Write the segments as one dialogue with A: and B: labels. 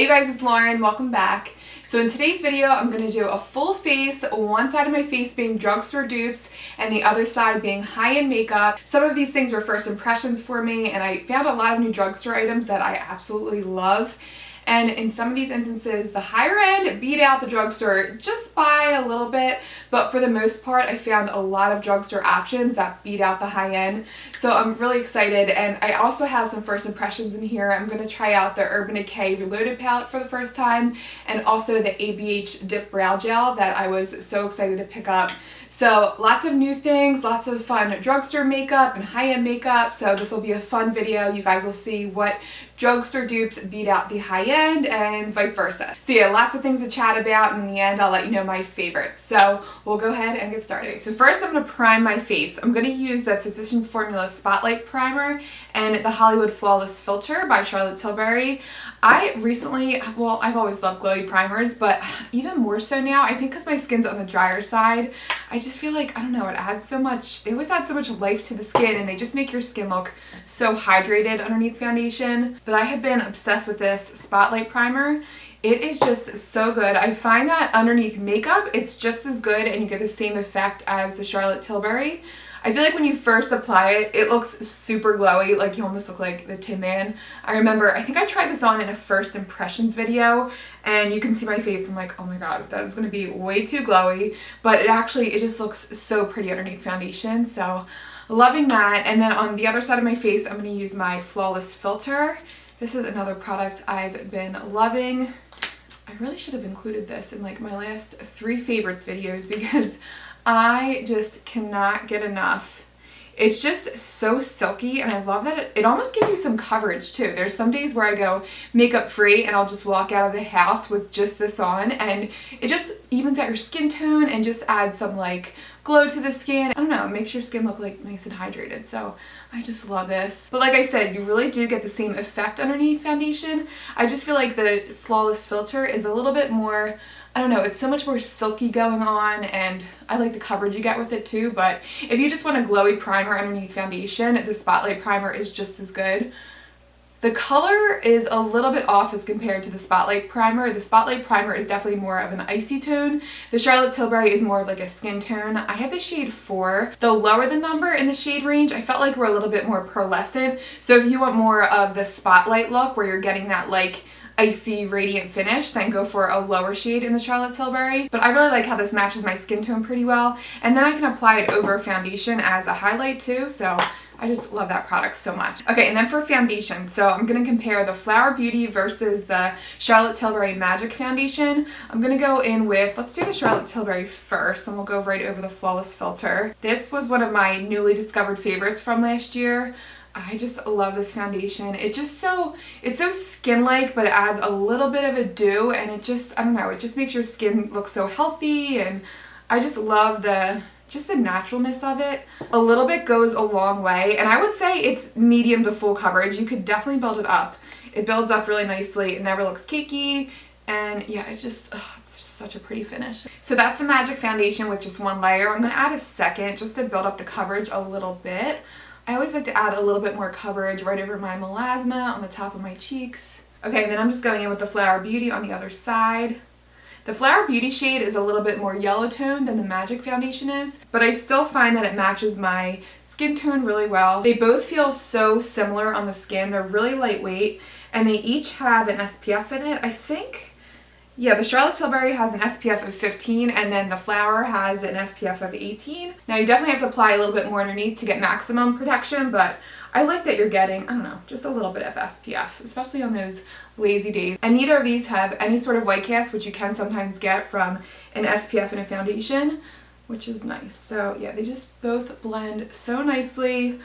A: you guys, it's Lauren. Welcome back. So in today's video, I'm going to do a full face, one side of my face being Drugstore dupes and the other side being high-end makeup. Some of these things were first impressions for me, and I found a lot of new drugstore items that I absolutely love. And in some of these instances, the higher end beat out the drugstore just by a little bit, but for the most part, I found a lot of drugstore options that beat out the high end. So I'm really excited, and I also have some first impressions in here. I'm going to try out the Urban Decay Reloaded palette for the first time, and also the ABH Dip Brow Gel that I was so excited to pick up. So lots of new things, lots of fun drugstore makeup and high-end makeup. So this will be a fun video. You guys will see what drugstore dupes beat out the high end and vice versa. So yeah, lots of things to chat about, and in the end I'll let you know my favorites. So we'll go ahead and get started. So first I'm going to prime my face. I'm going to use the Physicians Formula Spotlight Primer and the Hollywood Flawless Filter by Charlotte Tilbury. I recently, well, I've always loved glowy primers, but even more so now, I think because my skin's on the drier side, I just feel like, I don't know, it adds so much, they always add so much life to the skin, and they just make your skin look so hydrated underneath foundation. But I have been obsessed with this Spotlight Primer. It is just so good. I find that underneath makeup, it's just as good and you get the same effect as the Charlotte Tilbury. I feel like when you first apply it, it looks super glowy, like you almost look like the Tin Man. I remember, I think I tried this on in a first impressions video, and you can see my face. I'm like, oh my god, that is going to be way too glowy. But it just looks so pretty underneath foundation, so loving that. And then on the other side of my face, I'm going to use my Flawless Filter. This is another product I've been loving. I really should have included this in like my last 3 favorites videos because I just cannot get enough. It's just so silky, and I love that it almost gives you some coverage too. There's some days where I go makeup free and I'll just walk out of the house with just this on, and it just evens out your skin tone and just adds some like glow to the skin. I don't know, it makes your skin look like nice and hydrated. So I just love this. But like I said, you really do get the same effect underneath foundation. I just feel like the Flawless Filter is a little bit more, I don't know, it's so much more silky going on, and I like the coverage you get with it too. But if you just want a glowy primer underneath foundation, the Spotlight Primer is just as good. The color is a little bit off as compared to the Spotlight Primer. The Spotlight Primer is definitely more of an icy tone. The Charlotte Tilbury is more of like a skin tone. I have the shade 4. The lower the number in the shade range, I felt like we're a little bit more pearlescent. So if you want more of the Spotlight look where you're getting that like icy radiant finish, then go for a lower shade in the Charlotte Tilbury. But I really like how this matches my skin tone pretty well, and then I can apply it over foundation as a highlight too, so I just love that product so much. Okay, and then for foundation, so I'm going to compare the Flower Beauty versus the Charlotte Tilbury Magic Foundation. I'm going to go in with, let's do the Charlotte Tilbury first, and we'll go right over the Flawless Filter. This was one of my newly discovered favorites from last year. I just love this foundation. It's so skin-like, but it adds a little bit of a dew, and it just, I don't know, it just makes your skin look so healthy, and I just love the naturalness of it. A little bit goes a long way, and I would say it's medium to full coverage. You could definitely build it up. It builds up really nicely. It never looks cakey, and yeah, it's just such a pretty finish. So that's the Magic Foundation with just one layer. I'm going to add a second just to build up the coverage a little bit. I always like to add a little bit more coverage right over my melasma on the top of my cheeks. Okay, and then I'm just going in with the Flower Beauty on the other side. The Flower Beauty shade is a little bit more yellow toned than the Magic Foundation is, but I still find that it matches my skin tone really well. They both feel so similar on the skin. They're really lightweight, and they each have an SPF in it. I think, yeah, the Charlotte Tilbury has an SPF of 15, and then the Flower has an SPF of 18. Now you definitely have to apply a little bit more underneath to get maximum protection, but I like that you're getting, I don't know, just a little bit of SPF, especially on those lazy days. And neither of these have any sort of white cast, which you can sometimes get from an SPF and a foundation, which is nice. So yeah, they just both blend so nicely.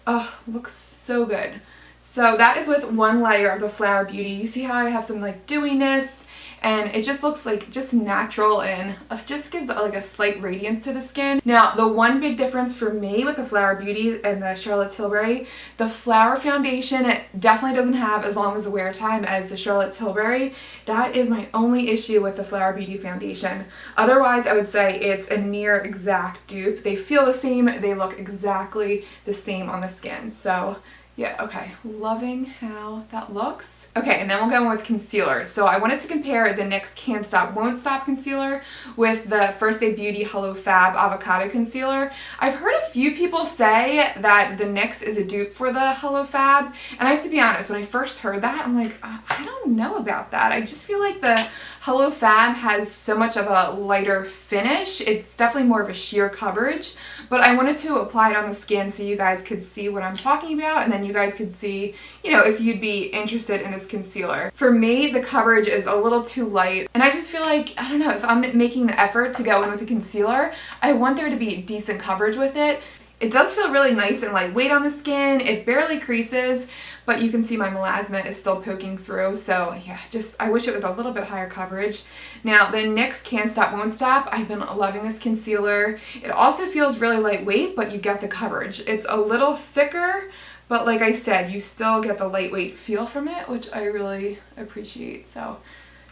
A: Oh, looks so good. So that is with one layer of the Flower Beauty. You see how I have some like dewiness, and it just looks like just natural, and it just gives like a slight radiance to the skin. Now, the one big difference for me with the Flower Beauty and the Charlotte Tilbury, the Flower Foundation, it definitely doesn't have as long as a wear time as the Charlotte Tilbury. That is my only issue with the Flower Beauty foundation. Otherwise, I would say it's a near exact dupe. They feel the same, they look exactly the same on the skin. So Yeah, okay, loving how that looks. Okay, and then we'll go in with concealer. So I wanted to compare the NYX Can't Stop Won't Stop concealer with the First Aid Beauty Hello Fab Avocado Concealer. I've heard a few people say that the NYX is a dupe for the Hello Fab, and I have to be honest, when I first heard that, I'm like, I don't know about that. I just feel like the Hello Fab has so much of a lighter finish. It's definitely more of a sheer coverage, but I wanted to apply it on the skin so you guys could see what I'm talking about, and then you guys could see, you know, if you'd be interested in this concealer. For me, the coverage is a little too light, and I just feel like, I don't know, if I'm making the effort to go in with a concealer, I want there to be decent coverage with it. It does feel really nice and lightweight on the skin. It barely creases, but you can see my melasma is still poking through. So yeah, just I wish it was a little bit higher coverage. Now the NYX Can't Stop Won't Stop, I've been loving this concealer. It also feels really lightweight, but you get the coverage. It's a little thicker, but like I said, you still get the lightweight feel from it, which I really appreciate. So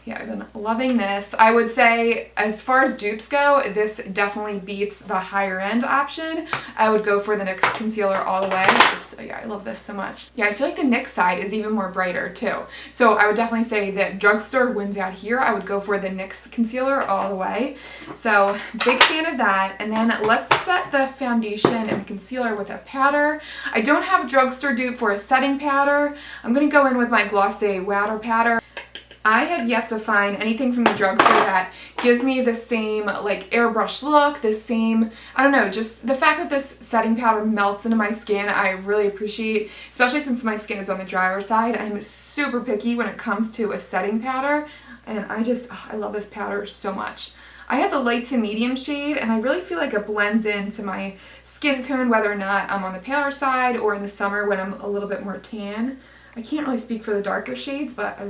A: yeah, I've been loving this. I would say as far as dupes go, this definitely beats the higher end option. I would go for the NYX concealer all the way. Yeah, I love this so much. Yeah, I feel like the NYX side is even more brighter too. So I would definitely say that Drugstore wins out here. I would go for the NYX concealer all the way. So big fan of that. And then let's set the foundation and the concealer with a powder. I don't have a Drugstore dupe for a setting powder. I'm gonna go in with my Glossier Water Powder. I have yet to find anything from the drugstore that gives me the same like airbrush look, the same, I don't know, just the fact that this setting powder melts into my skin, I really appreciate, especially since my skin is on the drier side. I'm super picky when it comes to a setting powder, and I love this powder so much. I have the light to medium shade, and I really feel like it blends into my skin tone, whether or not I'm on the paler side or in the summer when I'm a little bit more tan. I can't really speak for the darker shades, but I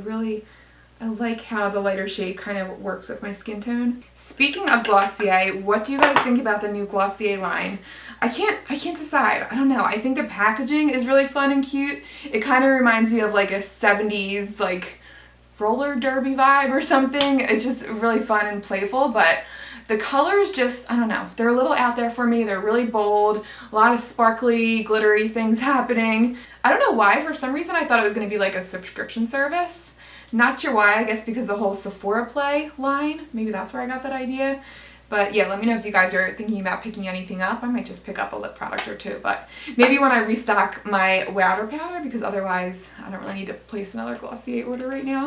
A: like how the lighter shade kind of works with my skin tone. Speaking of Glossier, what do you guys think about the new Glossier line? I can't decide. I don't know. I think the packaging is really fun and cute. It kind of reminds me of like a 70s like roller derby vibe or something. It's just really fun and playful, but the colors just, I don't know, they're a little out there for me. They're really bold, a lot of sparkly, glittery things happening. I don't know why, for some reason I thought it was going to be like a subscription service. Not sure why, I guess because the whole Sephora Play line, maybe that's where I got that idea. But yeah, let me know if you guys are thinking about picking anything up. I might just pick up a lip product or two, but maybe when I restock my water powder, because otherwise I don't really need to place another Glossier order right now.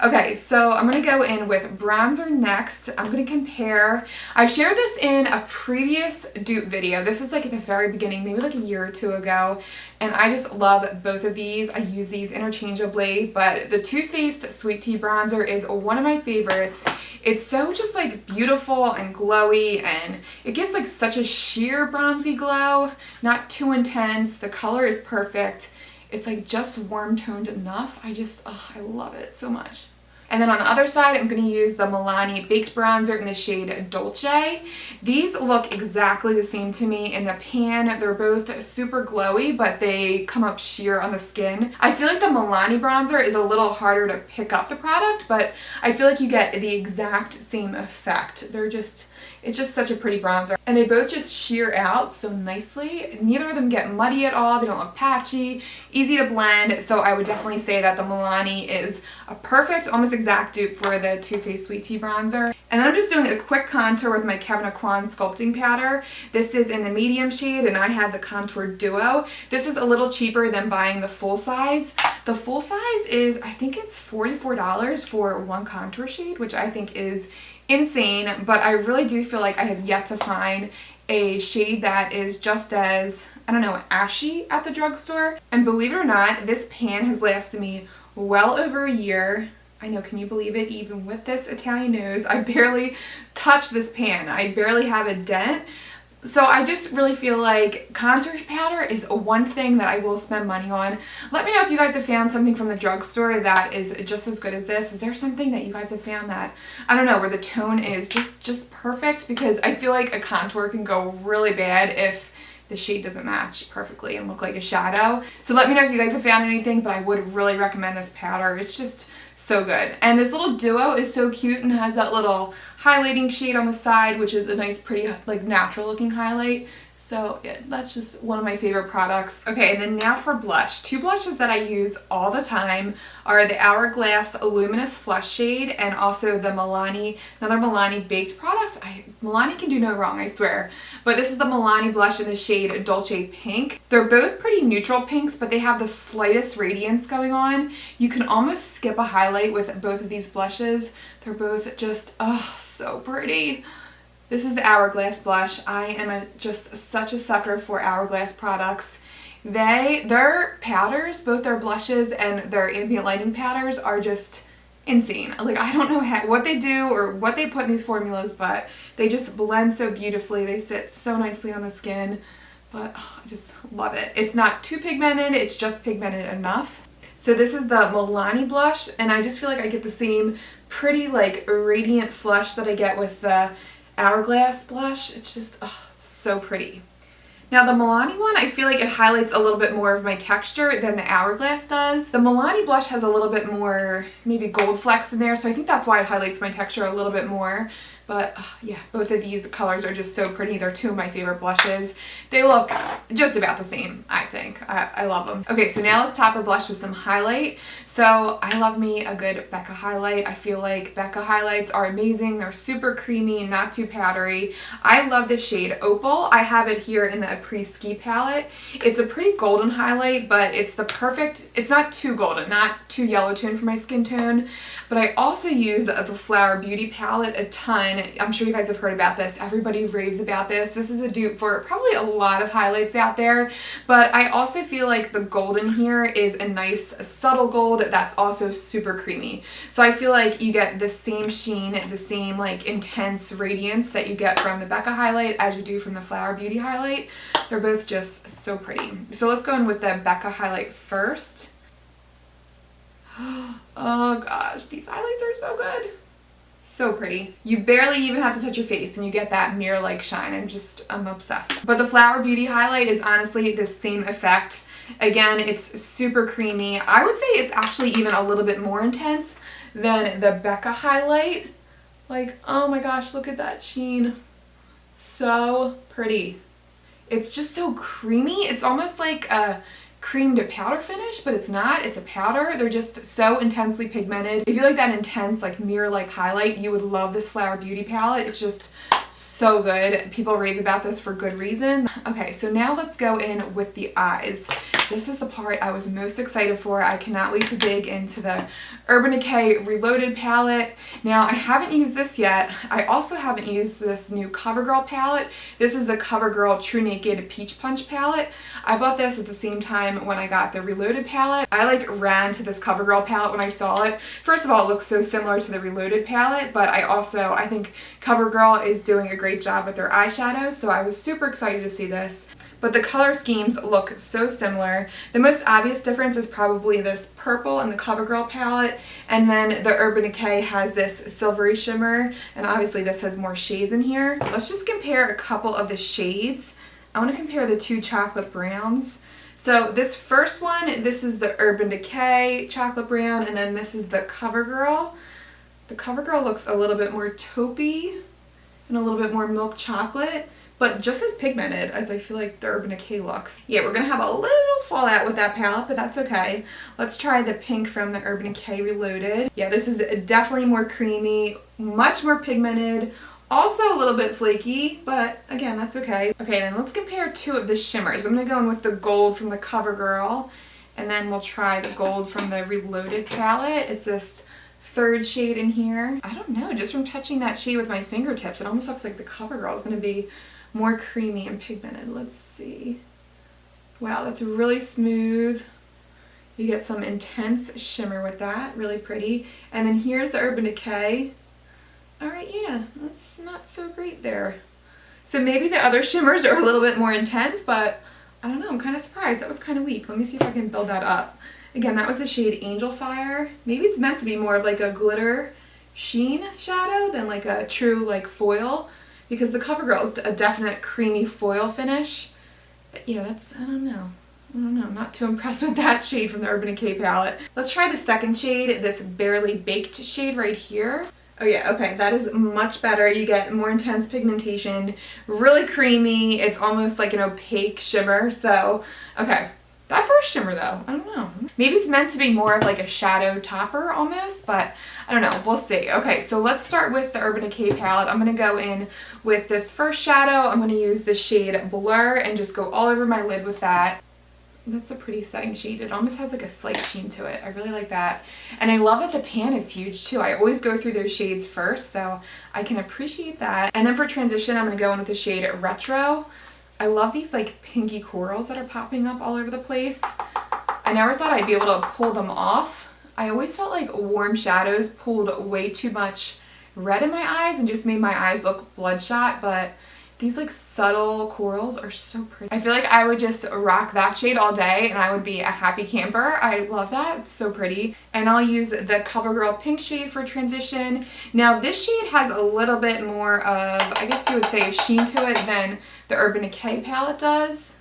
A: Okay, so I'm going to go in with bronzer next. I'm going to compare, I've shared this in a previous dupe video. This is like at the very beginning, maybe like a year or two ago, and I just love both of these. I use these interchangeably, but the Too Faced Sweet Tea Bronzer is one of my favorites. It's so just like beautiful and glowy, and it gives like such a sheer bronzy glow, not too intense. The color is perfect. It's like just warm toned enough. I love it so much. And then on the other side, I'm going to use the Milani Baked Bronzer in the shade Dolce. These look exactly the same to me in the pan. They're both super glowy, but they come up sheer on the skin. I feel like the Milani bronzer is a little harder to pick up the product, but I feel like you get the exact same effect. It's just such a pretty bronzer. And they both just sheer out so nicely. Neither of them get muddy at all. They don't look patchy, easy to blend. So I would definitely say that the Milani is a perfect, almost exact dupe for the Too Faced Sweet Tea Bronzer. And then I'm just doing a quick contour with my Kevyn Aucoin sculpting powder. This is in the medium shade, and I have the Contour Duo. This is a little cheaper than buying the full size. The full size is, I think it's $44 for one contour shade, which I think is insane, but I really do feel like I have yet to find a shade that is just as, I don't know, ashy at the drugstore. And believe it or not, this pan has lasted me well over a year. I know, can you believe it? Even with this Italian nose, I barely touch this pan. I barely have a dent. So I just really feel like contour powder is one thing that I will spend money on. Let me know if you guys have found something from the drugstore that is just as good as this. Is there something that you guys have found that, I don't know, where the tone is just perfect? Because I feel like a contour can go really bad if the shade doesn't match perfectly and look like a shadow. So let me know if you guys have found anything, but I would really recommend this powder. It's just so good. And this little duo is so cute and has that little highlighting shade on the side, which is a nice, pretty, like natural looking highlight. So yeah, that's just one of my favorite products. Okay, and then now for blush. Two blushes that I use all the time are the Hourglass Luminous Flush Shade and also the Milani, another Milani baked product. Milani can do no wrong, I swear. But this is the Milani blush in the shade Dolce Pink. They're both pretty neutral pinks, but they have the slightest radiance going on. You can almost skip a highlight with both of these blushes. They're both just, oh, so pretty. This is the Hourglass blush. I am just such a sucker for Hourglass products. Their powders, both their blushes and their ambient lighting powders, are just insane. Like, I don't know what they do or what they put in these formulas, but they just blend so beautifully. They sit so nicely on the skin, but oh, I just love it. It's not too pigmented, it's just pigmented enough. So this is the Milani blush, and I just feel like I get the same pretty, like, radiant flush that I get with the Hourglass blush. It's just, oh, it's so pretty. Now the Milani one, I feel like it highlights a little bit more of my texture than the Hourglass does. The Milani blush has a little bit more maybe gold flecks in there, so I think that's why it highlights my texture a little bit more. But yeah, both of these colors are just so pretty. They're two of my favorite blushes. They look just about the same, I think. I love them. Okay, so now let's top our blush with some highlight. So I love me a good Becca highlight. I feel like Becca highlights are amazing. They're super creamy, not too powdery. I love this shade Opal. I have it here in the Après-Ski palette. It's a pretty golden highlight, but it's the perfect, it's not too golden, not too yellow tone for my skin tone. But I also use the Flower Beauty palette a ton. I'm sure you guys have heard about this. Everybody raves about this. This is a dupe for probably a lot of highlights out there, but I also feel like the golden here is a nice subtle gold that's also super creamy. So I feel like you get the same sheen, the same like intense radiance that you get from the Becca highlight as you do from the Flower Beauty highlight. They're both just so pretty. So let's go in with the Becca highlight first. Oh gosh, these highlights are so good. So pretty. You barely even have to touch your face and you get that mirror-like shine. I'm obsessed. But the Flower Beauty highlight is honestly the same effect. Again, it's super creamy. I would say it's actually even a little bit more intense than the Becca highlight. Like, oh my gosh, look at that sheen. So pretty. It's just so creamy. It's almost like a cream to powder finish, but it's not. It's a powder. They're just so intensely pigmented. If you like that intense, like mirror-like highlight, you would love this Flower Beauty palette. It's just so good. People rave about this for good reason. Okay, so now let's go in with the eyes. This is the part I was most excited for. I cannot wait to dig into the Urban Decay Reloaded palette. Now, I haven't used this yet. I also haven't used this new CoverGirl palette. This is the CoverGirl True Naked Peach Punch palette. I bought this at the same time when I got the Reloaded palette. I like ran to this CoverGirl palette when I saw it. First of all, it looks so similar to the Reloaded palette, but I think CoverGirl is doing a great job with their eyeshadows, so I was super excited to see this. But the color schemes look so similar. The most obvious difference is probably this purple in the CoverGirl palette, and then the Urban Decay has this silvery shimmer, and obviously this has more shades in here. Let's just compare a couple of the shades. I want to compare the two chocolate browns. So this first one, this is the Urban Decay chocolate brown, and then this is the CoverGirl. The CoverGirl looks a little bit more taupey and a little bit more milk chocolate, but just as pigmented as I feel like the Urban Decay looks. Yeah, we're gonna have a little fallout with that palette, but that's okay. Let's try the pink from the Urban Decay Reloaded. Yeah, this is definitely more creamy, much more pigmented, also a little bit flaky, but again, that's okay. Okay, then let's compare two of the shimmers. I'm gonna go in with the gold from the CoverGirl, and then we'll try the gold from the Reloaded palette. It's this third shade in here. I don't know, just from touching that shade with my fingertips, it almost looks like the CoverGirl is gonna be more creamy and pigmented. Let's see. Wow, that's really smooth. You get some intense shimmer with that, really pretty. And then here's the Urban Decay. All right, yeah, that's not so great there. So maybe the other shimmers are a little bit more intense, but I don't know, I'm kind of surprised. That was kind of weak. Let me see if I can build that up. Again, that was the shade Angel Fire. Maybe it's meant to be more of like a glitter sheen shadow than like a true like foil, because the CoverGirl is a definite creamy foil finish. But yeah, that's, I don't know. I'm not too impressed with that shade from the Urban Decay palette. Let's try the second shade, this Barely Baked shade right here. Oh yeah, okay, that is much better. You get more intense pigmentation, really creamy. It's almost like an opaque shimmer. So, okay. That first shimmer though, I don't know. Maybe it's meant to be more of like a shadow topper almost, but I don't know, we'll see. Okay, so let's start with the Urban Decay palette. I'm gonna go in with this first shadow. I'm gonna use the shade Blur and just go all over my lid with that. That's a pretty setting shade. It almost has like a slight sheen to it. I really like that. And I love that the pan is huge too. I always go through those shades first, so I can appreciate that. And then for transition, I'm gonna go in with the shade Retro. I love these like pinky corals that are popping up all over the place. I never thought I'd be able to pull them off. I always felt like warm shadows pulled way too much red in my eyes and just made my eyes look bloodshot, but these like subtle corals are so pretty. I feel like I would just rock that shade all day and I would be a happy camper. I love that. It's so pretty. And I'll use the CoverGirl pink shade for transition. Now this shade has a little bit more of, I guess you would say, a sheen to it than the Urban Decay palette does.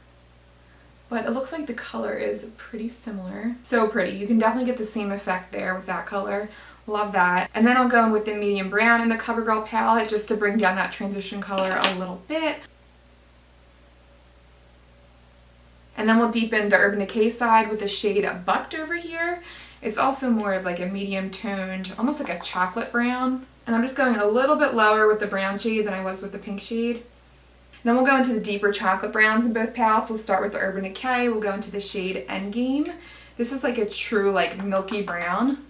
A: But it looks like the color is pretty similar. So pretty. You can definitely get the same effect there with that color. Love that. And then I'll go in with the medium brown in the CoverGirl palette just to bring down that transition color a little bit. And then we'll deepen the Urban Decay side with the shade Bucked over here. It's also more of like a medium toned, almost like a chocolate brown. And I'm just going a little bit lower with the brown shade than I was with the pink shade. Then we'll go into the deeper chocolate browns in both palettes. We'll start with the Urban Decay. We'll go into the shade Endgame. This is like a true like milky brown.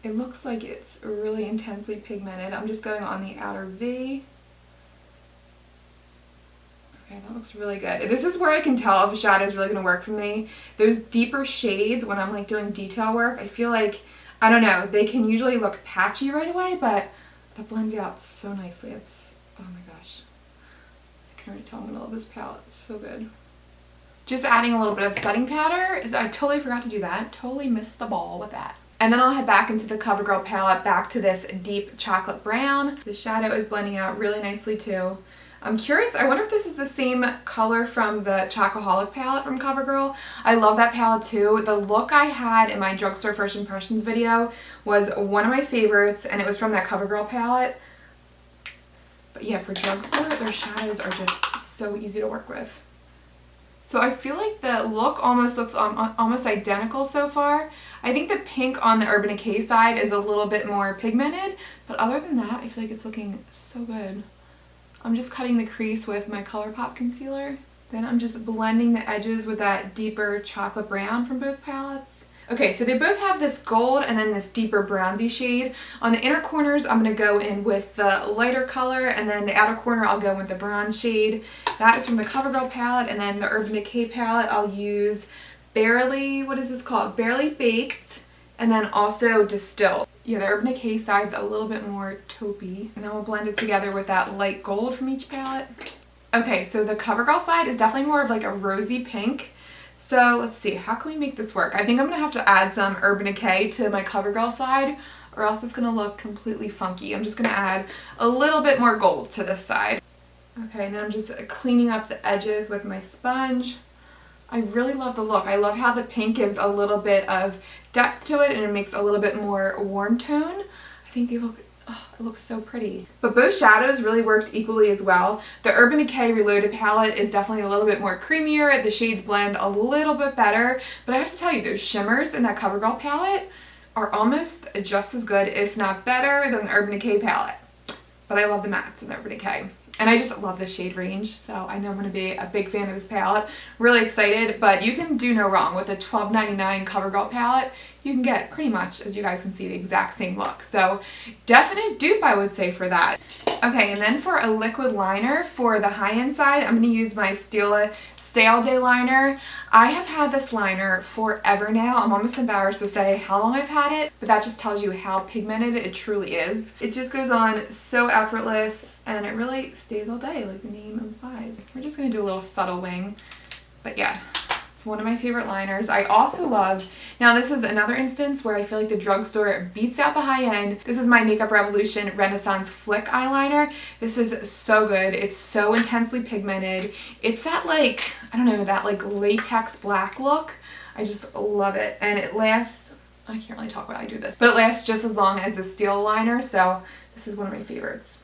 A: It looks like it's really intensely pigmented. I'm just going on the outer V. Okay, that looks really good. This is where I can tell if a shadow is really going to work for me. Those deeper shades, when I'm like doing detail work, I feel like, I don't know, they can usually look patchy right away, but that blends out so nicely. It's, oh my gosh. I can already tell I'm going to love this palette. It's so good. Just adding a little bit of setting powder. I totally forgot to do that. Totally missed the ball with that. And then I'll head back into the CoverGirl palette, back to this deep chocolate brown. The shadow is blending out really nicely too. I'm curious, I wonder if this is the same color from the Chocoholic palette from CoverGirl. I love that palette too. The look I had in my Drugstore First Impressions video was one of my favorites, and it was from that CoverGirl palette. But yeah, for Drugstore, their shadows are just so easy to work with. So I feel like the look almost looks almost identical so far. I think the pink on the Urban Decay side is a little bit more pigmented, but other than that, I feel like it's looking so good. I'm just cutting the crease with my ColourPop concealer. Then I'm just blending the edges with that deeper chocolate brown from both palettes. Okay, so they both have this gold and then this deeper bronzy shade. On the inner corners, I'm going to go in with the lighter color, and then the outer corner, I'll go in with the bronze shade. That is from the CoverGirl palette, and then the Urban Decay palette, I'll use Barely, what is this called? Barely Baked, and then also Distilled. Yeah, the Urban Decay side's a little bit more taupey, and then we'll blend it together with that light gold from each palette. Okay, so the CoverGirl side is definitely more of like a rosy pink. So let's see, how can we make this work? I think I'm going to have to add some Urban Decay to my CoverGirl side, or else it's going to look completely funky. I'm just going to add a little bit more gold to this side. Okay, and then I'm just cleaning up the edges with my sponge. I really love the look. I love how the pink gives a little bit of depth to it, and it makes a little bit more warm tone. I think they look, oh, it looks so pretty. But both shadows really worked equally as well. The Urban Decay Reloaded palette is definitely a little bit more creamier. The shades blend a little bit better. But I have to tell you, those shimmers in that CoverGirl palette are almost just as good, if not better, than the Urban Decay palette. But I love the mattes in the Urban Decay. And I just love the shade range, so I know I'm going to be a big fan of this palette. Really excited, but you can do no wrong with a $12.99 CoverGirl palette. You can get pretty much, as you guys can see, the exact same look. So definite dupe, I would say, for that. Okay, and then for a liquid liner for the high-end side, I'm going to use my Stila Stay All Day liner. I have had this liner forever now. I'm almost embarrassed to say how long I've had it, but that just tells you how pigmented it truly is. It just goes on so effortless, and it really stays all day, like the name implies. We're just going to do a little subtle wing, but yeah. It's one of my favorite liners. I also love, now this is another instance where I feel like the Drugstore beats out the high end. This is my Makeup Revolution Renaissance Flick eyeliner. This is so good. It's so intensely pigmented. It's that like, I don't know, that like latex black look. I just love it. And it lasts, I can't really talk while I do this. But it lasts just as long as the steel liner, so this is one of my favorites.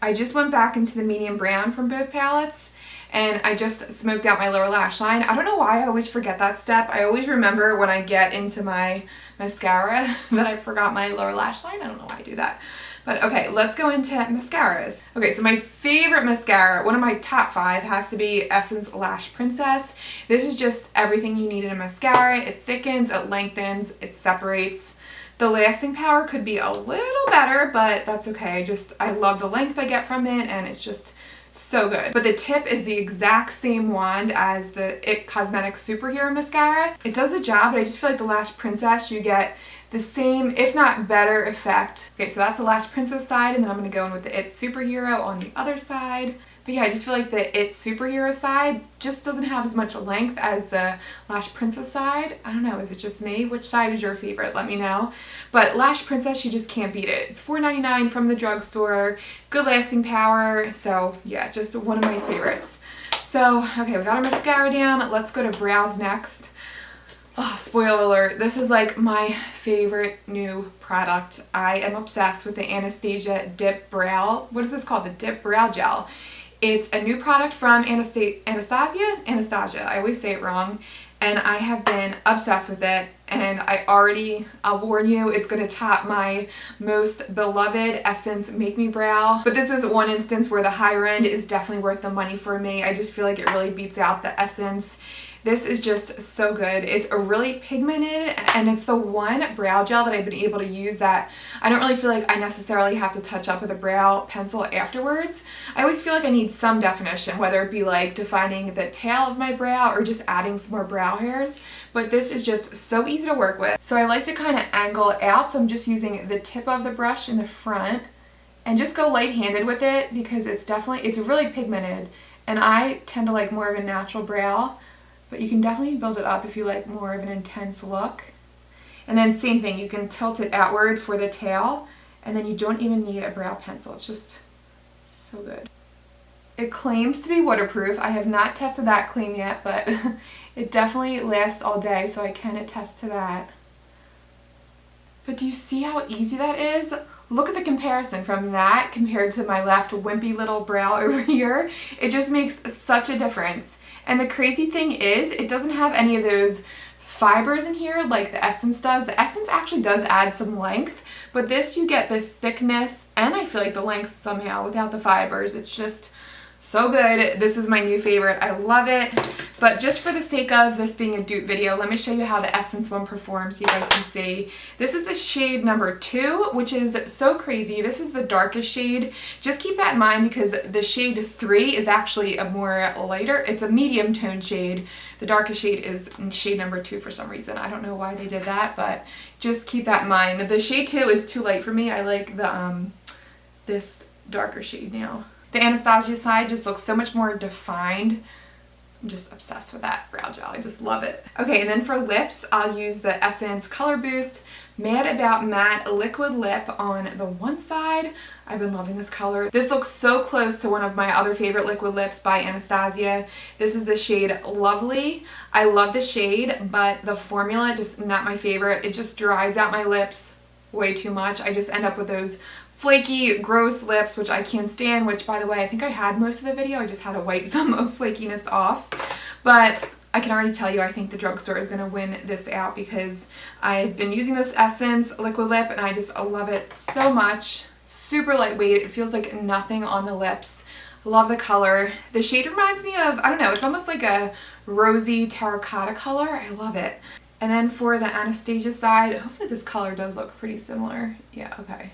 A: I just went back into the medium brown from both palettes, and I just smoked out my lower lash line. I don't know why I always forget that step. I always remember when I get into my mascara that I forgot my lower lash line. I don't know why I do that. But okay, let's go into mascaras. Okay, so my favorite mascara, one of my top 5, has to be Essence Lash Princess. This is just everything you need in a mascara. It thickens, it lengthens, it separates. The lasting power could be a little better, but that's okay. I love the length I get from it, and it's just so good. But the tip is the exact same wand as the IT Cosmetics Superhero Mascara. It does the job, but I just feel like the Lash Princess, you get the same, if not better, effect. Okay, so that's the Lash Princess side, and then I'm going to go in with the IT Superhero on the other side. But yeah, I just feel like the IT Superhero side just doesn't have as much length as the Lash Princess side. I don't know, is it just me? Which side is your favorite? Let me know. But Lash Princess, you just can't beat it. It's $4.99 from the drugstore, good lasting power, so yeah, just one of my favorites. So, okay, we got our mascara down. Let's go to brows next. Oh, spoiler alert, this is like my favorite new product. I am obsessed with the Anastasia Dip Brow. What is this called? The Dip Brow Gel. It's a new product from Anastasia. I always say it wrong. And I have been obsessed with it. And I'll warn you, it's going to top my most beloved Essence Make Me Brow. But this is one instance where the higher end is definitely worth the money for me. I just feel like it really beats out the Essence. This is just so good. It's a really pigmented, and it's the one brow gel that I've been able to use that I don't really feel like I necessarily have to touch up with a brow pencil afterwards. I always feel like I need some definition, whether it be like defining the tail of my brow or just adding some more brow hairs. But this is just so easy to work with. So I like to kind of angle it out, so I'm just using the tip of the brush in the front and just go light-handed with it because it's really pigmented, and I tend to like more of a natural brow. But you can definitely build it up if you like more of an intense look. And then same thing, you can tilt it outward for the tail, and then you don't even need a brow pencil. It's just so good. It claims to be waterproof. I have not tested that claim yet, but it definitely lasts all day, so I can attest to that. But do you see how easy that is? Look at the comparison from that compared to my left wimpy little brow over here. It just makes such a difference. And the crazy thing is, it doesn't have any of those fibers in here like the Essence does. The Essence actually does add some length, but this you get the thickness and I feel like the length somehow without the fibers. It's just so good. This is my new favorite. I love it. But just for the sake of this being a dupe video, let me show you how the Essence one performs so you guys can see. This is the shade number 2, which is so crazy. This is the darkest shade. Just keep that in mind because the shade 3 is actually a more lighter, it's a medium tone shade. The darkest shade is shade number 2 for some reason. I don't know why they did that, but just keep that in mind. The shade 2 is too light for me. I like the this darker shade now. The Anastasia side just looks so much more defined. I'm just obsessed with that brow gel. I just love it. Okay, and then for lips, I'll use the Essence Color Boost Mad About Matte Liquid Lip on the one side. I've been loving this color. This looks so close to one of my other favorite liquid lips by Anastasia. This is the shade Lovely. I love the shade, but the formula, just not my favorite. It just dries out my lips way too much. I just end up with those flaky, gross lips, which I can't stand, which by the way, I think I had most of the video. I just had to wipe some of flakiness off. But I can already tell you I think the drugstore is going to win this out because I've been using this Essence liquid lip and I just love it so much. Super lightweight. It feels like nothing on the lips. Love the color. The shade reminds me of, I don't know, it's almost like a rosy terracotta color. I love it. And then for the Anastasia side, hopefully this color does look pretty similar. Yeah, okay.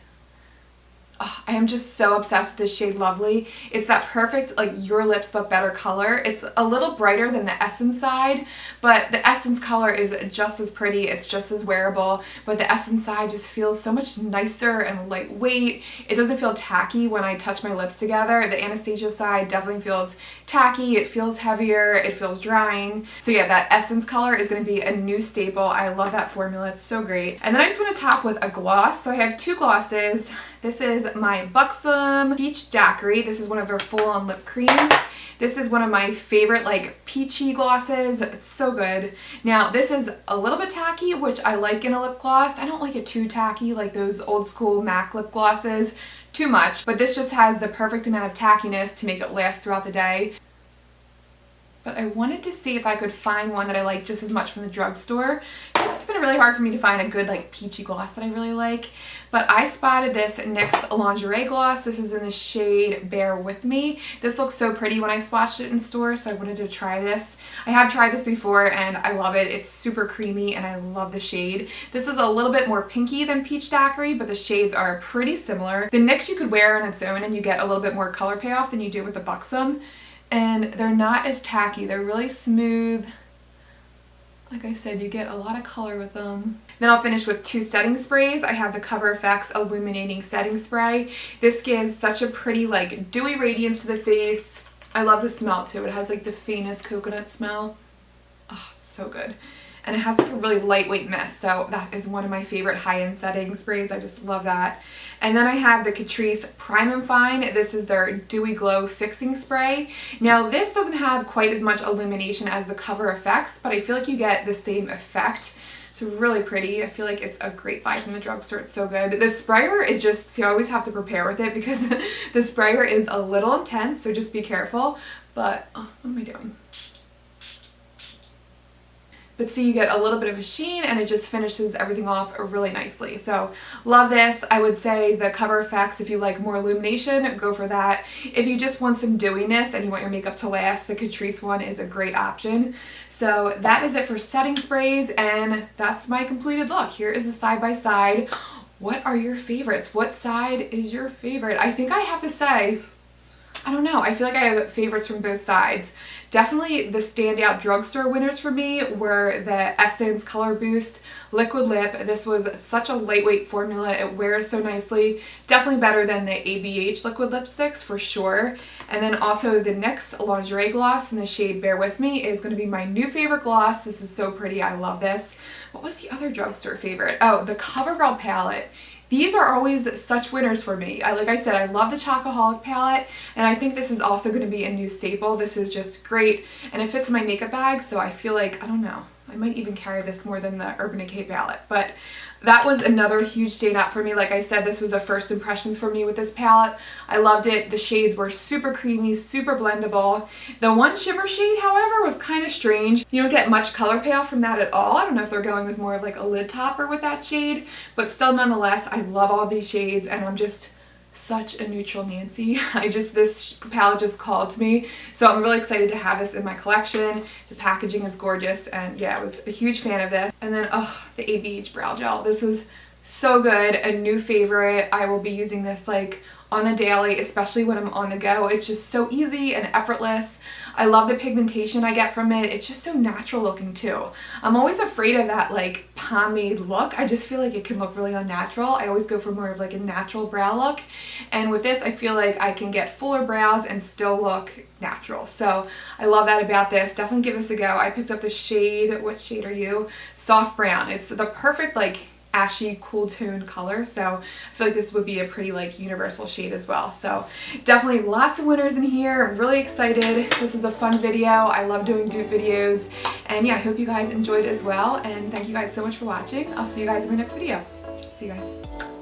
A: Oh, I am just so obsessed with this shade Lovely. It's that perfect, like, your lips but better color. It's a little brighter than the Essence side, but the Essence color is just as pretty. It's just as wearable, but the Essence side just feels so much nicer and lightweight. It doesn't feel tacky when I touch my lips together. The Anastasia side definitely feels tacky. It feels heavier. It feels drying. So yeah, that Essence color is going to be a new staple. I love that formula. It's so great. And then I just want to top with a gloss. So I have 2 glosses. This is my Buxom Peach Daiquiri. This is one of their full-on lip creams. This is one of my favorite like peachy glosses. It's so good. Now this is a little bit tacky, which I like in a lip gloss. I don't like it too tacky like those old school MAC lip glosses too much, but this just has the perfect amount of tackiness to make it last throughout the day. But I wanted to see if I could find one that I like just as much from the drugstore. It's been really hard for me to find a good like peachy gloss that I really like. But I spotted this NYX lingerie gloss. This is in the shade Bear With Me. This looks so pretty when I swatched it in store, so I wanted to try this. I have tried this before and I love it. It's super creamy and I love the shade. This is a little bit more pinky than Peach Daiquiri, but the shades are pretty similar. The NYX you could wear on its own and you get a little bit more color payoff than you do with the Buxom. And they're not as tacky. They're really smooth. Like I said, you get a lot of color with them. Then I'll finish with two setting sprays. I have the Cover FX Illuminating Setting Spray. This gives such a pretty like dewy radiance to the face. I love the smell too. It has like the faintest coconut smell. Oh, it's so good. And it has like a really lightweight mist, so that is one of my favorite high-end setting sprays. I just love that. And then I have the Catrice Prime and Fine. This is their Dewy Glow Fixing Spray. Now this doesn't have quite as much illumination as the Cover FX, but I feel like you get the same effect. It's really pretty. I feel like it's a great buy from the drugstore. It's so good. The sprayer is just, you always have to prepare with it because the sprayer is a little intense, so just be careful. But, oh, what am I doing? But see, you get a little bit of a sheen and it just finishes everything off really nicely. So love this. I would say the Cover FX, if you like more illumination, go for that. If you just want some dewiness and you want your makeup to last, the Catrice one is a great option. So that is it for setting sprays, and that's my completed look. Here is the side-by-side. What are your favorites? What side is your favorite? I think I have to say, I don't know. I feel like I have favorites from both sides. Definitely the standout drugstore winners for me were the Essence Color Boost Liquid Lip. This was such a lightweight formula. It wears so nicely. Definitely better than the ABH liquid lipsticks for sure. And then also the NYX Lingerie Gloss in the shade Bear With Me is going to be my new favorite gloss. This is so pretty. I love this. What was the other drugstore favorite? Oh, the CoverGirl palette. These are always such winners for me. Like I said, I love the Chocoholic palette, and I think this is also going to be a new staple. This is just great, and it fits my makeup bag, so I feel like, I don't know, I might even carry this more than the Urban Decay palette. But that was another huge standout for me. Like I said, this was the first impressions for me with this palette. I loved it. The shades were super creamy, super blendable. The one shimmer shade, however, was kind of strange. You don't get much color payoff from that at all. I don't know if they're going with more of like a lid topper with that shade, but still nonetheless, I love all these shades, and I'm just such a neutral Nancy. This palette just called to me. So I'm really excited to have this in my collection. The packaging is gorgeous, and yeah, I was a huge fan of this. And then, oh, the ABH Brow Gel. This was so good, a new favorite. I will be using this like on the daily, especially when I'm on the go. It's just so easy and effortless. I love the pigmentation I get from it. It's just so natural looking too. I'm always afraid of that like pomade look. I just feel like it can look really unnatural. I always go for more of like a natural brow look. And with this, I feel like I can get fuller brows and still look natural. So I love that about this. Definitely give this a go. I picked up the shade, what shade are you? Soft Brown. It's the perfect like ashy cool toned color, so I feel like this would be a pretty like universal shade as well. So definitely lots of winners in here. I'm really excited. This is a fun video. I love doing dupe videos, and yeah, I hope you guys enjoyed as well, and thank you guys so much for watching. I'll see you guys in my next video. See you guys.